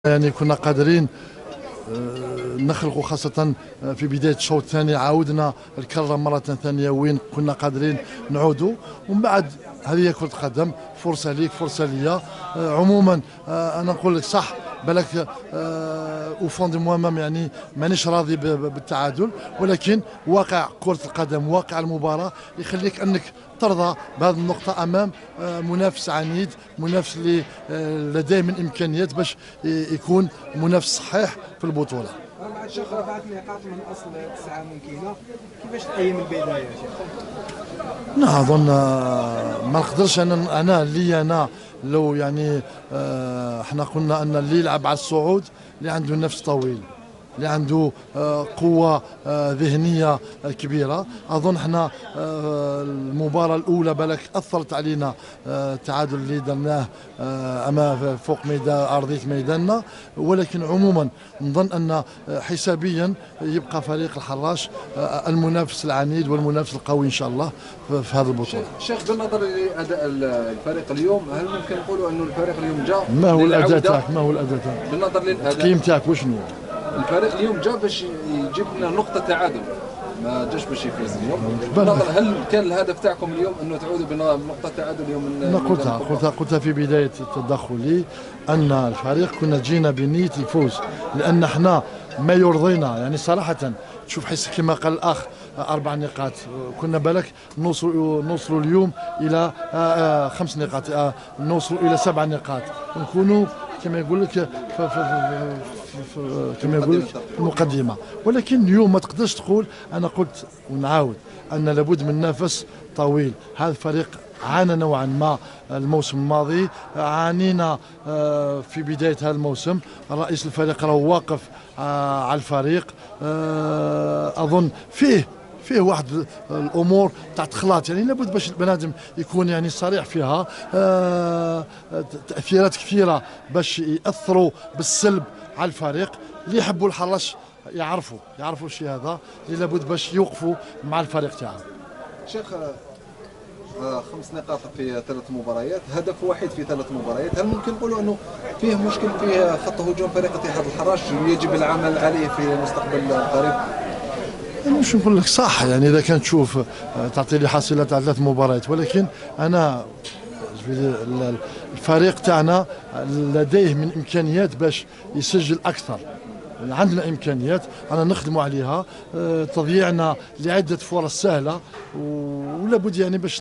يعني كنا قادرين نخلقوا خاصة في بداية الشوط الثاني. عاودنا الكرة مرة ثانية وين كنا قادرين نعودوا، ومن بعد هذه كرة قدم، فرصة ليك فرصة ليا. عموما أنا نقول لك صح بالك وفون دي موامم، يعني مانيش راضي بالتعادل، ولكن واقع كرة القدم واقع المباراة يخليك أنك ترضى بهذه النقطة أمام منافس عنيد، منافس اللي لديه من إمكانيات باش يكون منافس صحيح في البطولة. مع الشيخ 4 نقاط من أصل 9 ممكنة، كيفاش تقيم البداية يا شيخ؟ لا أظن ما نقدرش أنا لو يعني احنا قلنا أن اللي يلعب على الصعود اللي عنده نفس طويل، اللي عنده قوة ذهنية كبيرة. أظن احنا المباراة الأولى بالك أثرت علينا التعادل اللي درناه أمام فوق أرضية ميداننا، ولكن عموما نظن أن حسابيا يبقى فريق الحراش المنافس العنيد والمنافس القوي إن شاء الله في هذه البطولة. شيخ بالنظر لأداء الفريق اليوم، هل ممكن نقولوا أنه الفريق اليوم جاء ما هو الأداء تاعك؟ ما هو الأداء تاعك؟ بالنظر للأداء التقييم تاعك وشنو؟ الفريق اليوم جاء باش يجيب لنا نقطة تعادل، ما جاش باش يفوز اليوم. هل كان الهدف تاعكم اليوم انه تعودوا بنقطة تعادل اليوم؟ أنا قلتها في بداية تدخلي أن الفريق كنا جينا بنية الفوز، لأن احنا ما يرضينا يعني صراحة. تشوف حس كما قال الأخ 4 نقاط، كنا بالك نوصلوا اليوم إلى 5 نقاط، نوصلوا إلى 7 نقاط، ونكونوا كما يقول لك المقدمة. ولكن اليوم ما تقدرش تقول. أنا قلت ونعاود أن لابد من نفس طويل. هذا الفريق عانى نوعا ما الموسم الماضي، عانينا في بداية هذا الموسم. رئيس الفريق راه واقف على الفريق. أظن فيه واحد الامور تاع تخلاط، يعني لابد باش البنادم يكون يعني صريح فيها. تاثيرات كثيره باش ياثروا بالسلب على الفريق. اللي يحبوا الحراش يعرفوا الشيء هذا اللي لابد باش يوقفوا مع الفريق تاعهم. شيخ 5 نقاط في 3 مباريات، هدف واحد في 3 مباريات، هل ممكن نقولوا انه فيه مشكل في خط هجوم فريق اتحاد الحراش يجب العمل عليه في المستقبل القريب؟ مش نقول لك صح، يعني اذا كان تشوف تعطي لي حصيله تاع 3 مباريات، ولكن انا الفريق تاعنا لديه من امكانيات باش يسجل اكثر. يعني عندنا امكانيات انا نخدموا عليها. تضييعنا لعده فرص سهله، ولا بد يعني باش